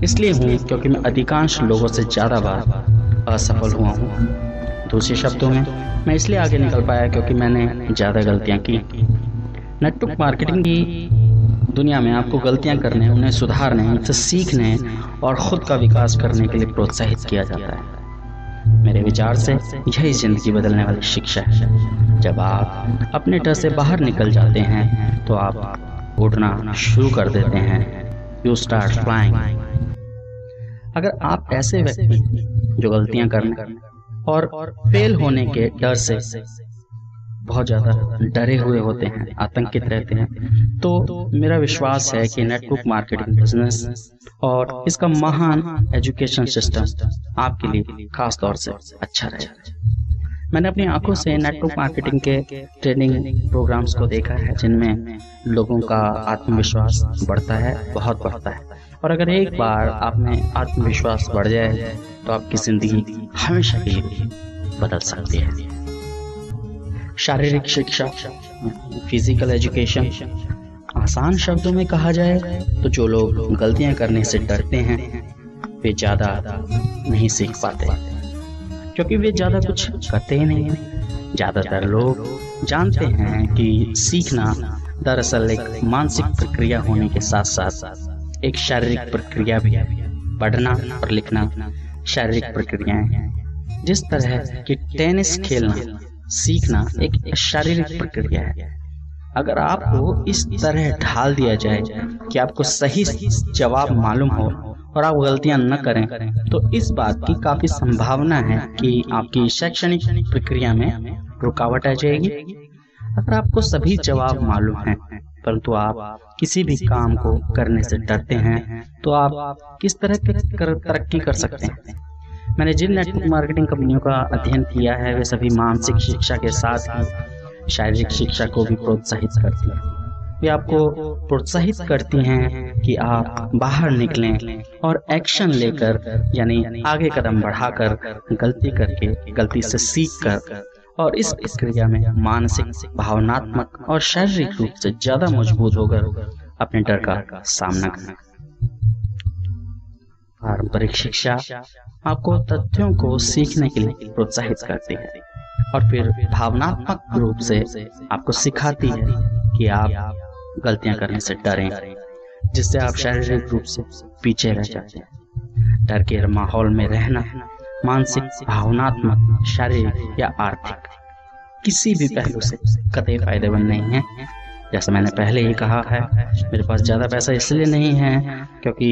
इसलिए हूँ क्योंकि मैं अधिकांश लोगों से ज़्यादा बार असफल हुआ हूँ। दूसरे शब्दों में मैं इसलिए आगे निकल पाया क्योंकि मैंने ज़्यादा गलतियाँ की। नेटवर्क मार्केटिंग की दुनिया में आपको गलतियाँ करने, उन्हें सुधारने, उनसे सीखने और ख़ुद का विकास करने के लिए प्रोत्साहित किया जाता है। मेरे विचार से यही जिंदगी बदलने वाली शिक्षा है। जब आप अपने डर से बाहर निकल जाते हैं तो आप उड़ना शुरू कर देते हैं। You start flying. अगर आप ऐसे व्यक्ति जो गलतियां करने और फेल होने के डर से बहुत ज़्यादा डरे हुए होते हैं, आतंकित रहते हैं, तो मेरा विश्वास है कि नेटवर्क मार्केटिंग बिजनेस और इसका महान एजुकेशन सिस्टम आपके लिए खास तौर से अच्छा रहेगा। मैंने अपनी आंखों से नेटवर्क मार्केटिंग के ट्रेनिंग प्रोग्राम्स को देखा है जिनमें लोगों का आत्मविश्वास बढ़ता है, बहुत बढ़ता है। और अगर एक बार आप में आत्मविश्वास बढ़ जाए तो आपकी ज़िंदगी हमेशा के लिए बदल सकती है। शारीरिक शिक्षा, फिजिकल एजुकेशन, आसान शब्दों में कहा जाए तो जो लोग गलतियां करने से डरते हैं वे ज़्यादा नहीं सीख पाते क्योंकि वे ज़्यादा कुछ करते ही नहीं हैं। ज़्यादातर लोग जानते हैं कि सीखना दरअसल एक मानसिक प्रक्रिया होने के साथ साथ एक शारीरिक प्रक्रिया भी है। पढ़ना और लिखना शारीरिक प्रक्रियाएं हैं। जिस तरह कि टेनिस खेलना सीखना एक शारीरिक प्रक्रिया है, अगर आपको इस तरह ढाल दिया जाए कि आपको सही जवाब मालूम हो और आप गलतियां न करें, तो इस बात की काफी संभावना है कि आपकी शैक्षणिक प्रक्रिया में रुकावट आ जाएगी। अगर आपको सभी जवाब मालूम हैं परंतु आप किसी भी काम को करने से डरते हैं, तो आप किस तरह की तरक्की कर सकते हैं? मैंने जिन नेटवर्क मार्केटिंग कंपनियों का अध्ययन किया है वे सभी मानसिक शिक्षा के साथ ही शारीरिक शिक्षा को भी प्रोत्साहित करती हैं। वे आपको प्रोत्साहित करती हैं कि आप बाहर निकलें और एक्शन लेकर, यानी आगे कदम बढ़ाकर, गलती करके, गलती से सीखकर और इस प्रक्रिया में मानसिक, भावनात्मक और शारीरिक रूप से ज्यादा मजबूत होकर अपने डर का सामना करें। पारंपरिक शिक्षा आपको तथ्यों को सीखने के लिए प्रोत्साहित करती है और फिर भावनात्मक रूप से आपको सिखाती है कि आप गलतियां करने से डरें, जिससे आप शारीरिक रूप से पीछे रह जाते हैं। डर के माहौल में रहना मानसिक, भावनात्मक, शारीरिक या आर्थिक किसी भी पहलू से कतई फायदेमंद नहीं है। जैसा मैंने पहले ही कहा है, मेरे पास ज़्यादा पैसा इसलिए नहीं है क्योंकि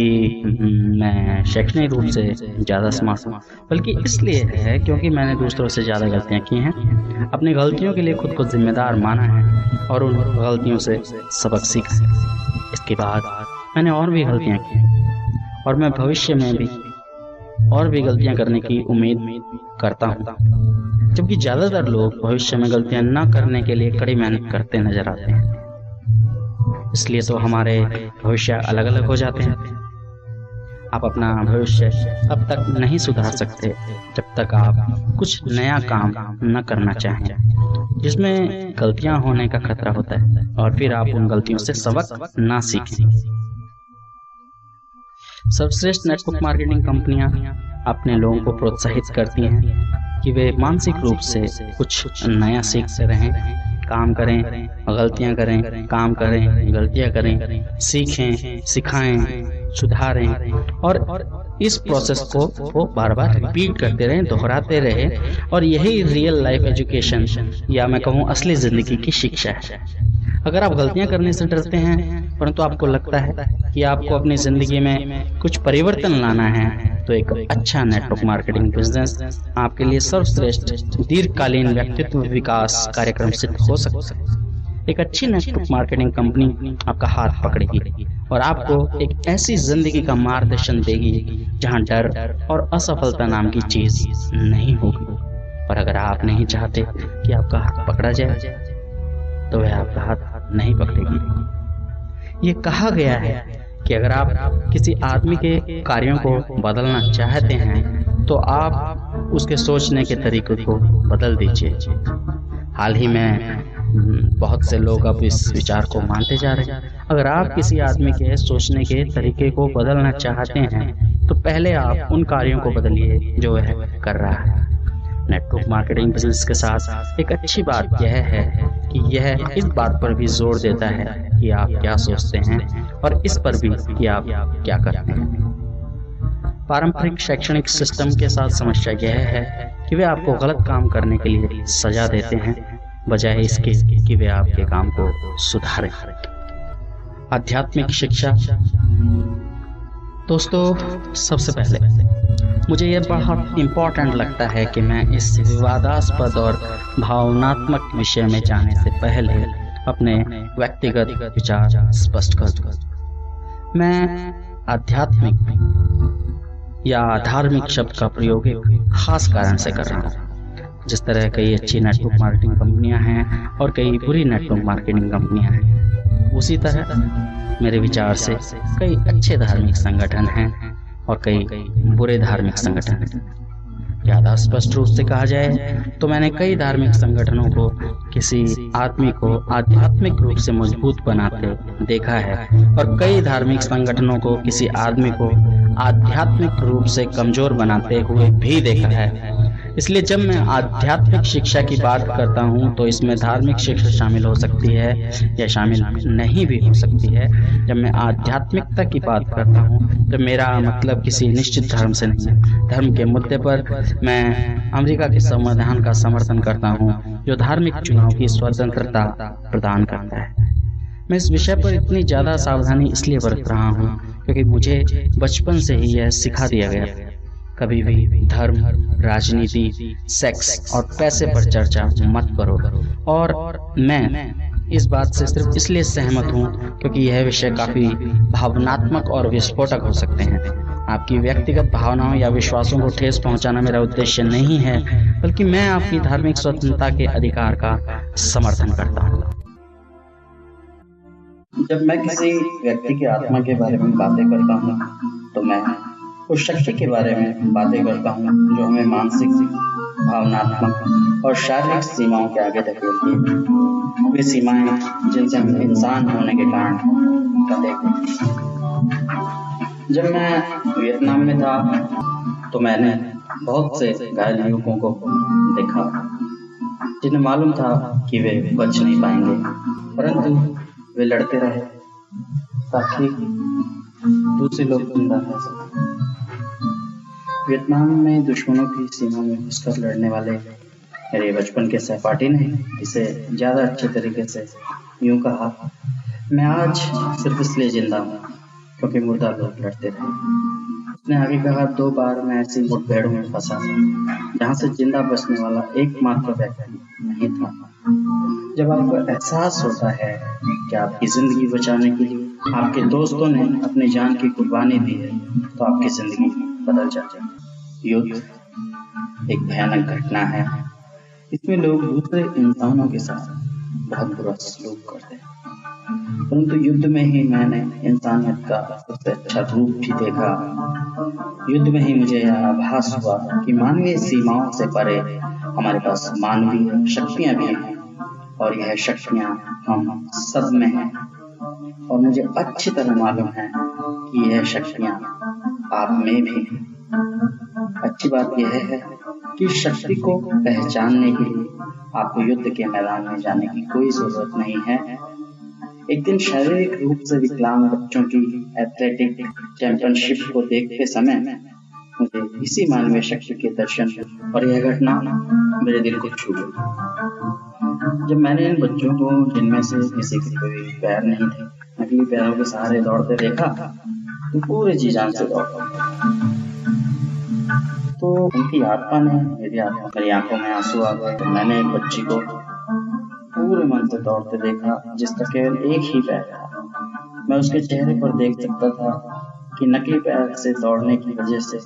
मैं शैक्षणिक रूप से ज़्यादा स्मार्ट हूँ, बल्कि इसलिए है क्योंकि मैंने दूसरों से ज़्यादा गलतियाँ की हैं, अपनी गलतियों के लिए खुद को जिम्मेदार माना है और उन गलतियों से सबक सीखा है। इसके बाद मैंने और भी गलतियाँ की और मैं भविष्य में भी और भी गलतियाँ करने की उम्मीद करता हूँ, जबकि ज़्यादातर लोग भविष्य में गलतियाँ न करने के लिए कड़ी मेहनत करते नजर आते हैं। इसलिए तो हमारे भविष्य अलग अलग हो जाते हैं। आप अपना भविष्य अब तक नहीं सुधार सकते जब तक आप कुछ नया काम न करना चाहें जिसमें गलतियां होने का खतरा होता है और फिर आप उन गलतियों से सबक ना सीखें। सर्वश्रेष्ठ नेटवर्क मार्केटिंग कंपनियां अपने लोगों को प्रोत्साहित करती हैं कि वे मानसिक रूप से कुछ नया सीखते रहें, काम करें, गलतियां करें, काम करें, गलतियां करें, सीखें, सिखाएं, सुधारें और इस प्रोसेस को वो बार बार रिपीट करते रहें, दोहराते रहें। और यही रियल लाइफ एजुकेशन या मैं कहूँ असली जिंदगी की शिक्षा है। अगर आप गलतियां करने से डरते हैं परंतु आपको लगता है कि आपको अपनी जिंदगी में कुछ परिवर्तन लाना है, तो एक अच्छा नेटवर्क मार्केटिंग बिजनेस आपके लिए सर्वश्रेष्ठ दीर्घकालीन व्यक्तित्व विकास कार्यक्रम सिद्ध हो सकता है। एक अच्छी नेटवर्क मार्केटिंग कंपनी आपका हाथ पकड़ेगी और आपको एक ऐसी जिंदगी का मार्गदर्शन देगी जहां डर और असफलता नाम की चीज नहीं होगी। और अगर आप नहीं चाहते कि आपका हाथ पकड़ा जाए तो वह आपका हाथ नहीं पकड़ेगी। ये कहा गया है कि अगर आप किसी आदमी के कार्यों को बदलना चाहते हैं तो आप उसके सोचने के तरीके को बदल दीजिए। हाल ही में बहुत से लोग अब इस विचार को मानते जा रहे हैं। अगर आप किसी आदमी के सोचने के तरीके को बदलना चाहते हैं तो पहले आप उन कार्यों को बदलिए जो वह कर रहा है। नेटवर्क मार्केटिंग बिजनेस के साथ एक अच्छी बात यह है कि यह इस बात पर भी जोर देता है कि आप क्या सोचते हैं और इस पर भी कि आप क्या करते हैं। पारंपरिक शैक्षणिक सिस्टम के साथ समस्या यह है कि वे आपको गलत काम करने के लिए सजा देते हैं बजाय इसके कि वे आपके काम को सुधारें। आध्यात्मिक शिक्षा। दोस्तों, सबसे पहले मुझे यह बहुत इम्पोर्टेंट लगता है कि मैं इस विवादास्पद और भावनात्मक विषय में जाने से पहले अपने व्यक्तिगत विचार स्पष्ट कर दूं। मैं आध्यात्मिक या धार्मिक शब्द का प्रयोग एक खास कारण से कर रहा हूँ। जिस तरह कई अच्छी नेटवर्क मार्केटिंग कंपनियां हैं और कई बुरी नेटवर्क मार्केटिंग कंपनियां हैं, उसी तरह मेरे विचार से कई अच्छे धार्मिक संगठन हैं और कई बुरे धार्मिक संगठन हैं। ज़्यादा स्पष्ट रूप से कहा जाए तो मैंने कई धार्मिक संगठनों को किसी आदमी को आध्यात्मिक रूप से मजबूत बनाते देखा है और कई धार्मिक संगठनों को किसी आदमी को आध्यात्मिक रूप से कमजोर बनाते हुए भी देखा है। इसलिए जब मैं आध्यात्मिक शिक्षा की बात करता हूँ तो इसमें धार्मिक शिक्षा शामिल हो सकती है या शामिल नहीं भी हो सकती है। जब मैं आध्यात्मिकता की बात करता हूँ तो मेरा मतलब किसी निश्चित धर्म से नहीं है। धर्म के मुद्दे पर मैं अमेरिका के संविधान का समर्थन करता हूँ जो धार्मिक चुनाव की स्वतंत्रता प्रदान करता है। मैं इस विषय पर इतनी ज़्यादा सावधानी इसलिए बरत रहा हूँ क्योंकि मुझे बचपन से ही यह सिखा दिया गया, कभी भी धर्म, राजनीति, सेक्स और पैसे पर चर्चा मत करो। और मैं इस बात से सिर्फ इसलिए सहमत हूँ क्योंकि यह विषय काफ़ी भावनात्मक और विस्फोटक हो सकते हैं। आपकी व्यक्तिगत भावनाओं या विश्वासों को ठेस पहुंचाना मेरा उद्देश्य नहीं है, बल्कि मैं आपकी धार्मिक स्वतंत्रता के अधिकार का समर्थन करता हूँ। जब मैं किसी व्यक्ति की आत्मा के बारे में बातें करता हूँ तो मैं उस शक्ति के बारे में बातें करता हूँ जो हमें मानसिक, भावनात्मक और शारीरिक सीमाओं के आगे धकेलती है। वे सीमाएं जिनसे हम इंसान होने के कारण कटे हैं। जब मैं वियतनाम में था तो मैंने बहुत से घायल युवकों को देखा जिन्हें मालूम था कि वे बच नहीं पाएंगे, परंतु वे लड़ते रहे ताकि दूसरे लोग जिंदा रह सकें। वियतनाम में दुश्मनों की सीमा में घुसकर लड़ने वाले मेरे बचपन के सहपाठी ने इसे ज़्यादा अच्छे तरीके से यूं कहा, मैं आज सिर्फ इसलिए जिंदा हूँ क्योंकि मुर्दा लोग लड़ते रहे। उसने आगे कहा, 2 बार मैं ऐसी मुठभेड़ों में फंसा जहाँ से जिंदा बचने वाला एकमात्र व्यक्ति नहीं था। जब आपको एहसास होता है कि आपकी जिंदगी बचाने के लिए आपके दोस्तों ने अपनी जान की कुर्बानी दी है तो आपकी जिंदगी बदल जाती है। युद्ध एक भयानक घटना है। इसमें लोग दूसरे इंसानों के साथ बहुत बुरा सलूक करते हैं, परंतु युद्ध में ही मैंने इंसानियत का सबसे अच्छा रूप भी देखा। युद्ध में ही मुझे यह आभास हुआ कि मानवीय सीमाओं से परे हमारे पास मानवीय शक्तियां भी हैं और यह शक्तियां हम सब में हैं और मुझे अच्छी तरह मालूम है कि यह शक्तियां आप में भी हैं। अच्छी बात यह है कि शक्ति को पहचानने के लिए आपको युद्ध के मैदान में जाने की कोई जरूरत नहीं है। एक दिन शारीरिक रूप से विकलांग बच्चों की एथलेटिक चैंपियनशिप को देखते समय मुझे इसी मानवीय शक्ति के दर्शन और यह घटना मेरे दिल को छू गई। जब मैंने इन बच्चों को, जिनमें से किसी के कोई पैर नहीं थे, नकली पैरों के सहारे दौड़ते देखा तो पूरे जी जान से दौड़ा। तो उनकी आत्मा ने मेरी आंखों में आंसू आ गए। तो मैंने एक बच्ची को पूरे मन से दौड़ते देखा जिसका केवल एक ही पैर था। मैं उसके चेहरे पर देख सकता था कि नकली पैर से दौड़ने की वजह से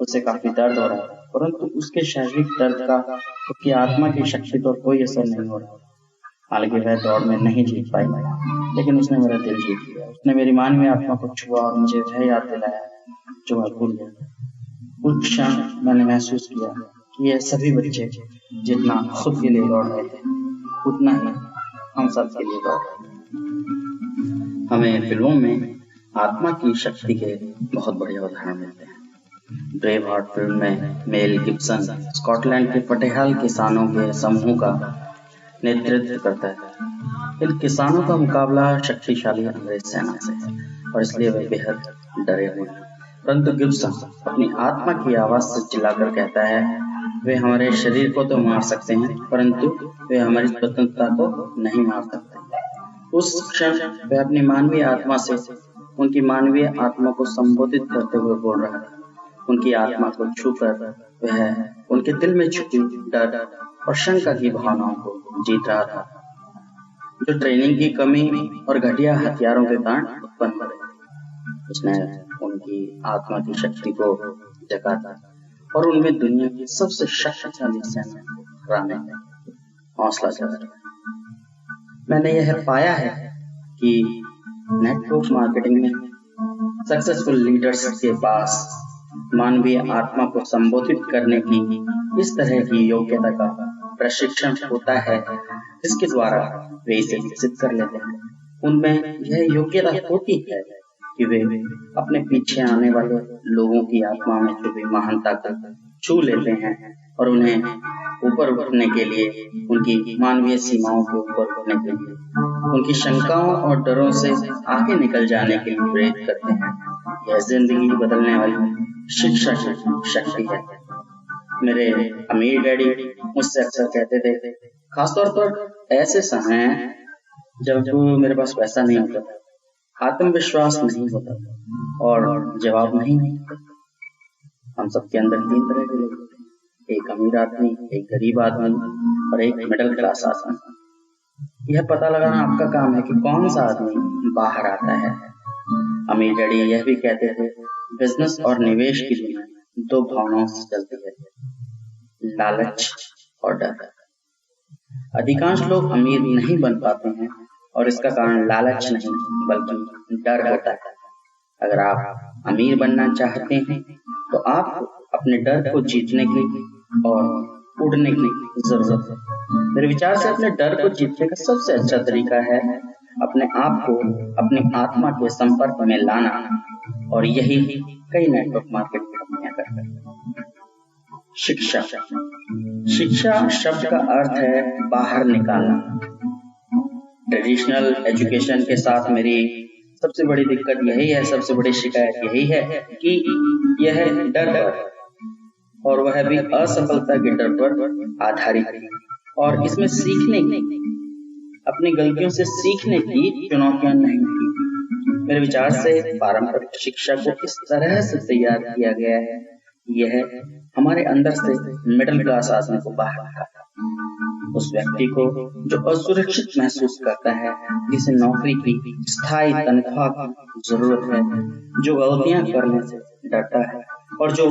उसे काफी दर्द हो रहा था, परंतु उसके शारीरिक दर्द का उसकी आत्मा की शक्ति पर कोई असर नहीं हो रहा। हालांकि वह दौड़ में नहीं जीत पाई, लेकिन उसने मेरा दिल जीत लिया। उसने मेरी मानवीय आत्मा को छुआ और मुझे वह याद दिलाया जो मैं भूल गया। उस क्षण मैंने महसूस किया कि ये सभी बच्चे जितना खुद के लिए दौड़ रहे थे उतना ही हम सब के लिए दौड़ रहे थे। हमें फिल्मों में आत्मा की शक्ति के बहुत बढ़िया उदाहरण मिलते हैं। ब्रेव हार्ट फिल्म में मेल गिब्सन स्कॉटलैंड के फटेहाल किसानों के समूह का नेतृत्व करता है। इन किसानों का मुकाबला शक्तिशाली अंग्रेज सेना से है और इसलिए वे बेहद डरे हुए हैं, परंतु गिब्सन अपनी आत्मा की आवाज से चिल्लाकर कहता है, वे हमारे शरीर को तो मार सकते हैं परंतु वे हमारी स्वतंत्रता को नहीं मार सकते। उस क्षण वे अपनी मानवीय आत्मा से उनकी मानवीय आत्मा को संबोधित करते हुए बोल रहा था। उनकी आत्मा को छूकर वह उनके दिल में छुपी डर और शंका की भावनाओं को जीत रहा था, जो ट्रेनिंग की कमी और घटिया हथियारों के कारण उत्पन्न हो रही। उसने उनकी आत्मा की शक्ति को जगाता और उनमें दुनिया की सबसे शक्तिशाली सेना को हराने में हौसला जगाता। मैंने यह पाया है कि नेटवर्क मार्केटिंग में सक्सेसफुल लीडर्स के पास मानवीय आत्मा को संबोधित करने की इस तरह की योग्यता का प्रशिक्षण होता है जिसके द्वारा वे इसे विकसित कर लेते हैं। उनमें यह योग्यता होती है कि वे अपने पीछे आने वाले लोगों की आत्मा में छुपी महानता को छू लेते हैं और उन्हें ऊपर उठने के लिए, उनकी मानवीय सीमाओं के ऊपर उठने के लिए, उनकी शंकाओं और डरों से आगे निकल जाने के लिए प्रेरित करते हैं। यह जिंदगी बदलने वाली शिक्षा की शक्ति है। मेरे अमीर डैडी मुझसे अक्सर कहते थे, खासतौर पर ऐसे समय जब मेरे पास पैसा नहीं होता था, आत्मविश्वास नहीं होता था और जवाब नहीं होता। हम सबके अंदर 3 तरह के लोग होते हैं, एक अमीर आदमी, एक गरीब आदमी और एक मिडिल क्लास आदमी। यह पता लगाना आपका काम है कि कौन सा आदमी बाहर आता है। अमीर डैडी यह भी कहते थे, बिजनेस और निवेश की दुनिया 2 भावनाओं से चलती है, लालच और डर। अधिकांश लोग अमीर नहीं बन पाते हैं और इसका कारण लालच नहीं बल्कि डर होता है। अगर आप अमीर बनना चाहते हैं तो आपको अपने डर को जीतने की और उड़ने की जरूरत है। मेरे विचार से अपने डर को जीतने का सबसे अच्छा तरीका है अपने आप को अपनी आत्मा के संपर्क में लाना, और यही कई नेटवर्क मार्केटिंग कंपनियां करती हैं। शिक्षा। शिक्षा शब्द का अर्थ है बाहर निकालना। ट्रेडिशनल एजुकेशन के साथ मेरी सबसे बड़ी दिक्कत यही है, सबसे बड़ी शिकायत यही है कि यह डर पर, और वह भी असफलता के डर पर आधारित है, और इसमें सीखने की, अपनी गलतियों से सीखने की चुनौतियां नहीं थी। मेरे विचार से पारंपरिक शिक्षा को इस तरह से तैयार किया गया है, यह हमारे अंदर से मिडिल क्लास आदमी को बाहर निकालता है। उस व्यक्ति को जो असुरक्षित महसूस करता है, जिसे नौकरी की स्थायी तनख्वाह की जरूरत है, जो गलतियां करने से डरता है और जो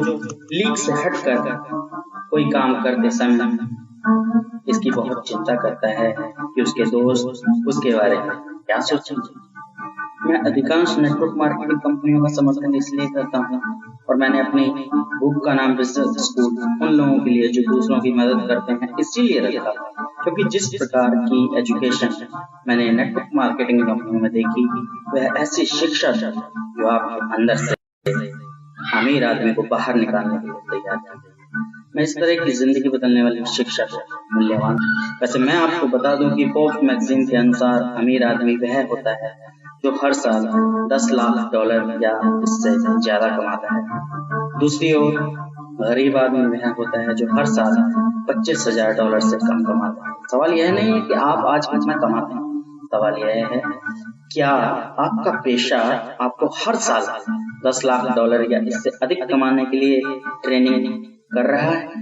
लीक से हटकर कोई काम करते समय इसकी बहुत चिंता करता है कि उसके दोस्त उसके बारे में क्या सोचेंगे। मैं अधिकांश नेटवर्क मार्केटिंग कंपनियों का समर्थन इसलिए करता हूँ, और मैंने अपनी बुक का नाम बिजनेस स्कूल उन लोगों के लिए जो दूसरों की मदद करते हैं इसीलिए रखा, क्योंकि जिस प्रकार की एजुकेशन मैंने नेटवर्क मार्केटिंग कंपनियों में देखी, वह ऐसी शिक्षा थी जो आपके अंदर से अमीर आदमी को बाहर निकालने के लिए तैयार थी। मैं इस तरह की जिंदगी बदलने वाली शिक्षा को मूल्यवान। वैसे मैं आपको बता दूं कि फोर्ब्स मैगजीन के अनुसार अमीर आदमी वह होता है जो हर साल $10 लाख या इससे ज्यादा कमाता है। दूसरी ओर गरीब आदमी वह होता है जो हर साल $25,000 से कम कमाता है। सवाल यह नहीं है कि आप आज कितना कमाते हैं, सवाल यह है क्या आपका पेशा आपको हर साल $10 लाख या इससे अधिक कमाने के लिए ट्रेनिंग कर रहा है।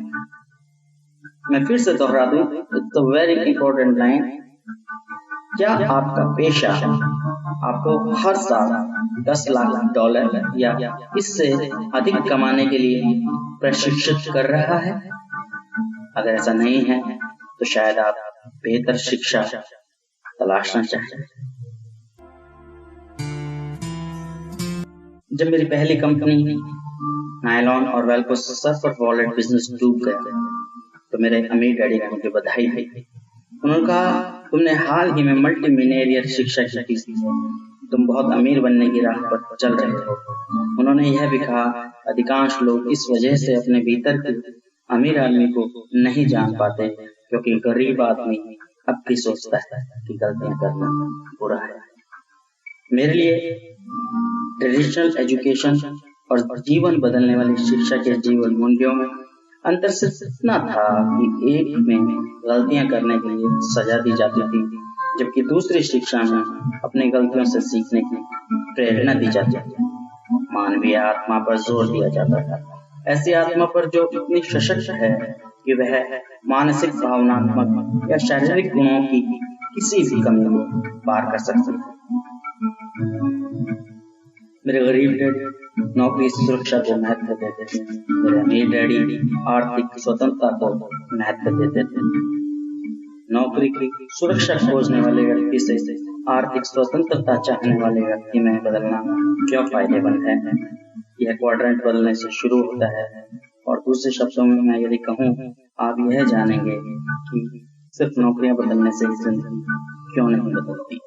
मैं फिर से दोहरा दूं, it's a very important line, क्या आपका पेशा आपको हर साल $10 लाख या इससे अधिक कमाने के लिए प्रशिक्षित कर रहा है? अगर ऐसा नहीं है तो शायद आप बेहतर शिक्षा तलाशना चाहिए। जब मेरी पहली कंपनी नायलॉन और वेल्को सर्फर वॉलेट बिजनेस डूब गया तो मेरे अमीर डैडी ने मुझे बधाई दी। उन्होंने कहा, तुमने हाल ही में मल्टी मिलियनियर शिक्षा की, तुम बहुत अमीर बनने की राह पर चल रहे हो। उन्होंने यह भी कहा, अधिकांश लोग इस वजह से अपने भीतर के अमीर आदमी को नहीं जान पाते क्योंकि गरीब आदमी अब भी सोचता है कि गलतियां करना बुरा है। मेरे लिए ट्रेडिशनल एजुकेशन और जीवन बदलने वाली शिक्षा के जीवन मूल्यों में अंतर सिर्फ इतना था कि एक में गलतियां करने के लिए सजा दी जाती थी, जबकि दूसरी शिक्षा में अपनी गलतियों से सीखने की प्रेरणा दी जाती थी। मानवीय आत्मा पर जोर दिया जाता था, ऐसी आत्मा पर जो इतनी सशक्त है कि वह मानसिक, भावनात्मक या शारीरिक गुणों की किसी भी कमी को पार कर सकती है। मेरे गरीब डैडी नौकरी सुरक्षा को महत्व देते थे, मेरे अमीर डैडी आर्थिक स्वतंत्रता को महत्व देते थे। नौकरी की सुरक्षा खोजने वाले व्यक्ति से आर्थिक स्वतंत्रता चाहने वाले व्यक्ति में बदलना क्यों फायदेमंद है? यह क्वाड्रेंट बदलने से शुरू होता है, और दूसरे शब्दों में मैं यदि कहूँ, आप यह जानेंगे कि सिर्फ नौकरियां बदलने से ही जिंदगी क्यों नहीं बदलती।